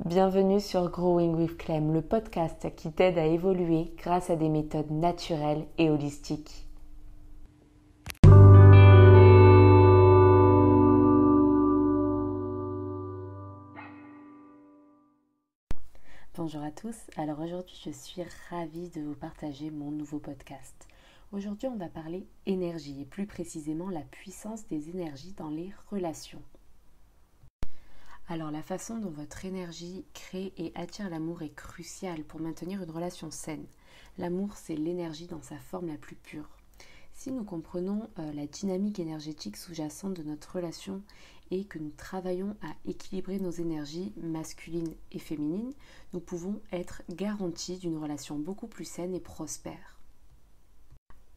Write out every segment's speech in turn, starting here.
Bienvenue sur Growing with Clem, le podcast qui t'aide à évoluer grâce à des méthodes naturelles et holistiques. Bonjour à tous, alors aujourd'hui je suis ravie de vous partager mon nouveau podcast. Aujourd'hui on va parler énergie et plus précisément la puissance des énergies dans les relations. Alors la façon dont votre énergie crée et attire l'amour est cruciale pour maintenir une relation saine. L'amour, c'est l'énergie dans sa forme la plus pure. Si nous comprenons la dynamique énergétique sous-jacente de notre relation et que nous travaillons à équilibrer nos énergies masculines et féminines, nous pouvons être garantis d'une relation beaucoup plus saine et prospère.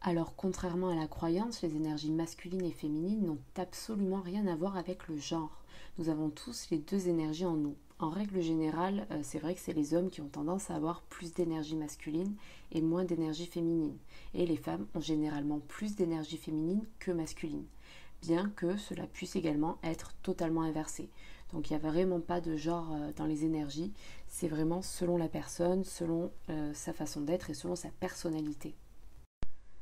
Alors, contrairement à la croyance, les énergies masculines et féminines n'ont absolument rien à voir avec le genre. Nous avons tous les deux énergies en nous. En règle générale, c'est vrai que c'est les hommes qui ont tendance à avoir plus d'énergie masculine et moins d'énergie féminine. Et les femmes ont généralement plus d'énergie féminine que masculine, bien que cela puisse également être totalement inversé. Donc il n'y a vraiment pas de genre dans les énergies, c'est vraiment selon la personne, selon sa façon d'être et selon sa personnalité.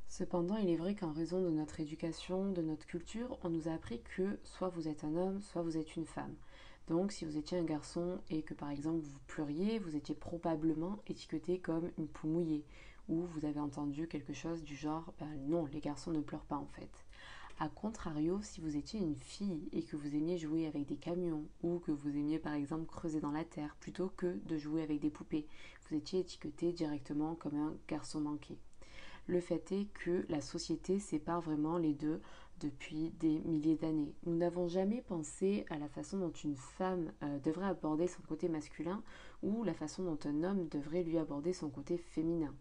Cependant, il est vrai qu'en raison de notre éducation, de notre culture, on nous a appris que soit vous êtes un homme, soit vous êtes une femme. Donc, si vous étiez un garçon et que par exemple vous pleuriez, vous étiez probablement étiqueté comme une poule mouillée. Ou vous avez entendu quelque chose du genre non, les garçons ne pleurent pas en fait. A contrario, si vous étiez une fille et que vous aimiez jouer avec des camions ou que vous aimiez par exemple creuser dans la terre plutôt que de jouer avec des poupées, vous étiez étiqueté directement comme un garçon manqué. Le fait est que la société sépare vraiment les deux depuis des milliers d'années. Nous n'avons jamais pensé à la façon dont une femme devrait aborder son côté masculin ou la façon dont un homme devrait lui aborder son côté féminin.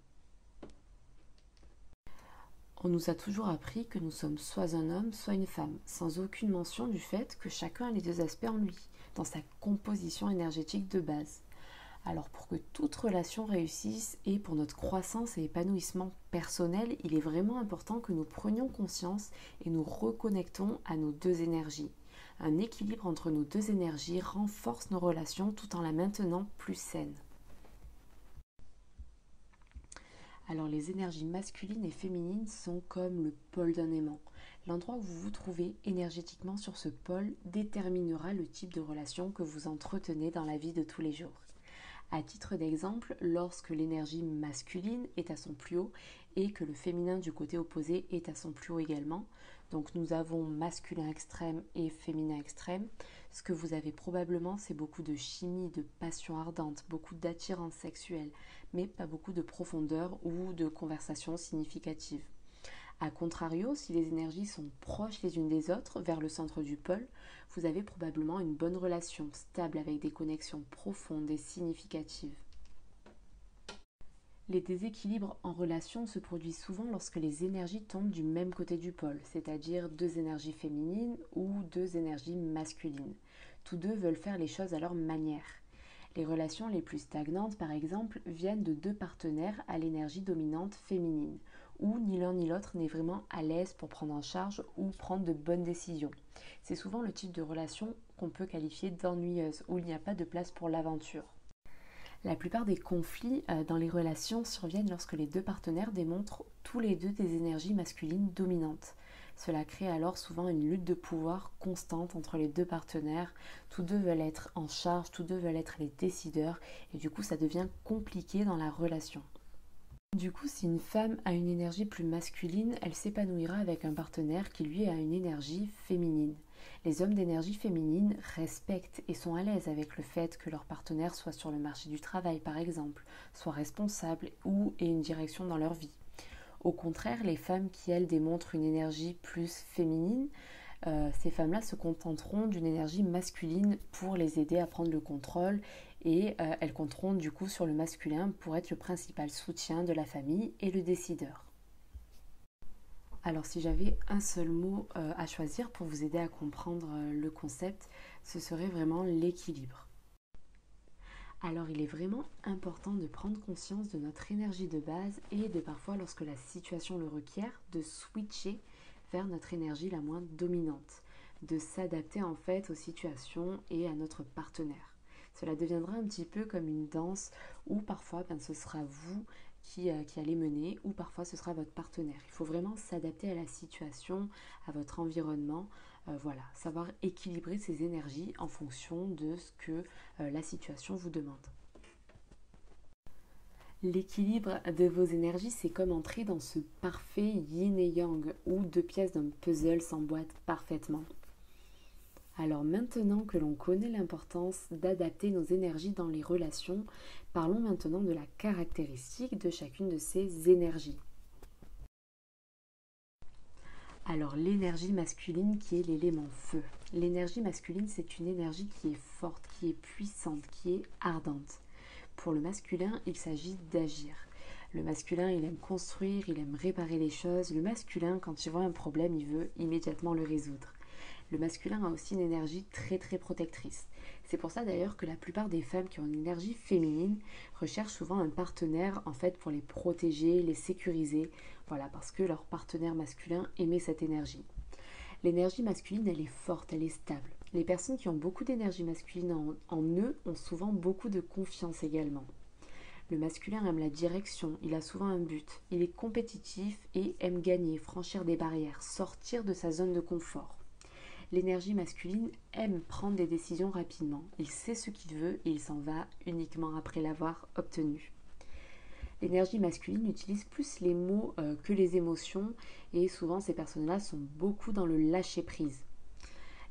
On nous a toujours appris que nous sommes soit un homme, soit une femme, sans aucune mention du fait que chacun a les deux aspects en lui, dans sa composition énergétique de base. Alors pour que toute relation réussisse et pour notre croissance et épanouissement personnel, il est vraiment important que nous prenions conscience et nous reconnectons à nos deux énergies. Un équilibre entre nos deux énergies renforce nos relations tout en la maintenant plus saine. Alors les énergies masculines et féminines sont comme le pôle d'un aimant. L'endroit où vous vous trouvez énergétiquement sur ce pôle déterminera le type de relation que vous entretenez dans la vie de tous les jours. À titre d'exemple, lorsque l'énergie masculine est à son plus haut et que le féminin du côté opposé est à son plus haut également, donc nous avons masculin extrême et féminin extrême, ce que vous avez probablement c'est beaucoup de chimie, de passion ardente, beaucoup d'attirance sexuelle, mais pas beaucoup de profondeur ou de conversation significative. A contrario, si les énergies sont proches les unes des autres, vers le centre du pôle, vous avez probablement une bonne relation, stable avec des connexions profondes et significatives. Les déséquilibres en relation se produisent souvent lorsque les énergies tombent du même côté du pôle, c'est-à-dire deux énergies féminines ou deux énergies masculines. Tous deux veulent faire les choses à leur manière. Les relations les plus stagnantes, par exemple, viennent de deux partenaires à l'énergie dominante féminine, où ni l'un ni l'autre n'est vraiment à l'aise pour prendre en charge ou prendre de bonnes décisions. C'est souvent le type de relation qu'on peut qualifier d'ennuyeuse, où il n'y a pas de place pour l'aventure. La plupart des conflits dans les relations surviennent lorsque les deux partenaires démontrent tous les deux des énergies masculines dominantes. Cela crée alors souvent une lutte de pouvoir constante entre les deux partenaires. Tous deux veulent être en charge, tous deux veulent être les décideurs et du coup ça devient compliqué dans la relation. Du coup, si une femme a une énergie plus masculine, elle s'épanouira avec un partenaire qui lui a une énergie féminine. Les hommes d'énergie féminine respectent et sont à l'aise avec le fait que leur partenaire soit sur le marché du travail par exemple, soit responsable ou ait une direction dans leur vie. Au contraire, les femmes qui elles démontrent une énergie plus féminine, ces femmes-là se contenteront d'une énergie masculine pour les aider à prendre le contrôle et elles compteront du coup sur le masculin pour être le principal soutien de la famille et le décideur. Alors si j'avais un seul mot à choisir pour vous aider à comprendre le concept, ce serait vraiment l'équilibre. Alors il est vraiment important de prendre conscience de notre énergie de base et de parfois, lorsque la situation le requiert, de switcher vers notre énergie la moins dominante, de s'adapter en fait aux situations et à notre partenaire. Cela deviendra un petit peu comme une danse où parfois ce sera vous qui allez mener ou parfois ce sera votre partenaire. Il faut vraiment s'adapter à la situation, à votre environnement. Voilà, savoir équilibrer ses énergies en fonction de ce que la situation vous demande. L'équilibre de vos énergies, c'est comme entrer dans ce parfait yin et yang où deux pièces d'un puzzle s'emboîtent parfaitement. Alors maintenant que l'on connaît l'importance d'adapter nos énergies dans les relations, parlons maintenant de la caractéristique de chacune de ces énergies. Alors l'énergie masculine qui est l'élément feu. L'énergie masculine, c'est une énergie qui est forte, qui est puissante, qui est ardente. Pour le masculin, il s'agit d'agir. Le masculin, il aime construire, il aime réparer les choses. Le masculin, quand il voit un problème, il veut immédiatement le résoudre. Le masculin a aussi une énergie très très protectrice. C'est pour ça d'ailleurs que la plupart des femmes qui ont une énergie féminine recherchent souvent un partenaire en fait pour les protéger, les sécuriser. Voilà, parce que leur partenaire masculin émet cette énergie. L'énergie masculine, elle est forte, elle est stable. Les personnes qui ont beaucoup d'énergie masculine en eux ont souvent beaucoup de confiance également. Le masculin aime la direction, il a souvent un but, il est compétitif et aime gagner, franchir des barrières, sortir de sa zone de confort. L'énergie masculine aime prendre des décisions rapidement, il sait ce qu'il veut et il s'en va uniquement après l'avoir obtenu. L'énergie masculine utilise plus les mots que les émotions et souvent ces personnes-là sont beaucoup dans le lâcher-prise.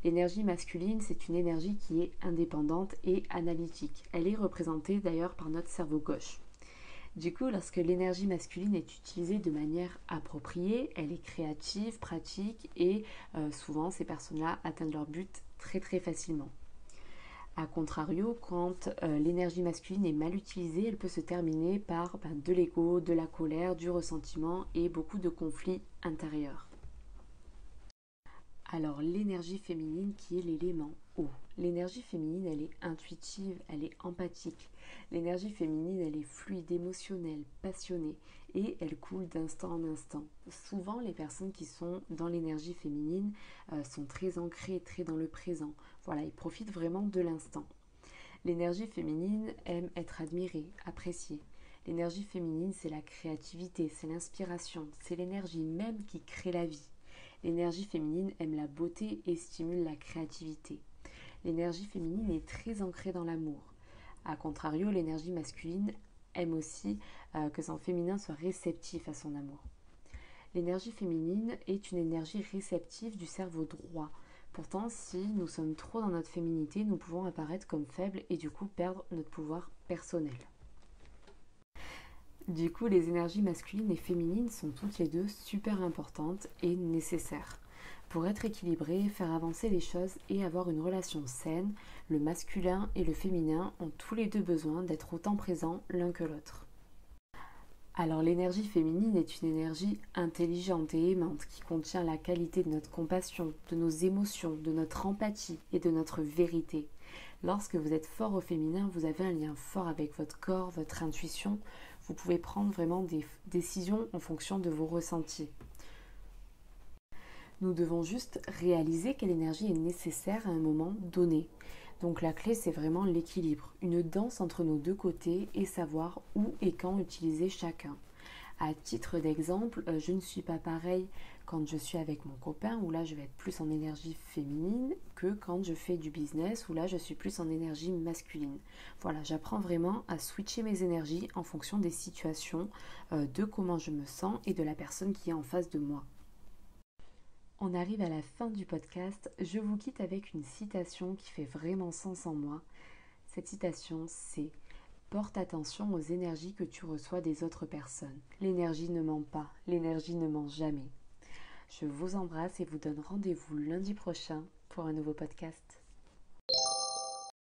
L'énergie masculine, c'est une énergie qui est indépendante et analytique. Elle est représentée d'ailleurs par notre cerveau gauche. Du coup, lorsque l'énergie masculine est utilisée de manière appropriée, elle est créative, pratique et souvent ces personnes-là atteignent leur but très très facilement. A contrario, quand l'énergie masculine est mal utilisée, elle peut se terminer par de l'ego, de la colère, du ressentiment et beaucoup de conflits intérieurs. Alors l'énergie féminine qui est l'élément eau. L'énergie féminine, elle est intuitive, elle est empathique. L'énergie féminine, elle est fluide, émotionnelle, passionnée et elle coule d'instant en instant. Souvent, les personnes qui sont dans l'énergie féminine sont très ancrées, très dans le présent. Voilà, ils profitent vraiment de l'instant. L'énergie féminine aime être admirée, appréciée. L'énergie féminine, c'est la créativité, c'est l'inspiration, c'est l'énergie même qui crée la vie. L'énergie féminine aime la beauté et stimule la créativité. L'énergie féminine est très ancrée dans l'amour. A contrario, l'énergie masculine aime aussi que son féminin soit réceptif à son amour. L'énergie féminine est une énergie réceptive du cerveau droit. Pourtant, si nous sommes trop dans notre féminité, nous pouvons apparaître comme faibles et du coup perdre notre pouvoir personnel. Du coup, les énergies masculines et féminines sont toutes les deux super importantes et nécessaires. Pour être équilibré, faire avancer les choses et avoir une relation saine, le masculin et le féminin ont tous les deux besoin d'être autant présents l'un que l'autre. Alors l'énergie féminine est une énergie intelligente et aimante qui contient la qualité de notre compassion, de nos émotions, de notre empathie et de notre vérité. Lorsque vous êtes fort au féminin, vous avez un lien fort avec votre corps, votre intuition. Vous pouvez prendre vraiment des décisions en fonction de vos ressentis. Nous devons juste réaliser quelle énergie est nécessaire à un moment donné. Donc la clé, c'est vraiment l'équilibre, une danse entre nos deux côtés et savoir où et quand utiliser chacun. À titre d'exemple, je ne suis pas pareille quand je suis avec mon copain, où là je vais être plus en énergie féminine, que quand je fais du business, où là je suis plus en énergie masculine. Voilà, j'apprends vraiment à switcher mes énergies en fonction des situations, de comment je me sens et de la personne qui est en face de moi. On arrive à la fin du podcast. Je vous quitte avec une citation qui fait vraiment sens en moi. Cette citation, c'est « Porte attention aux énergies que tu reçois des autres personnes. L'énergie ne ment pas, l'énergie ne ment jamais. » Je vous embrasse et vous donne rendez-vous lundi prochain pour un nouveau podcast.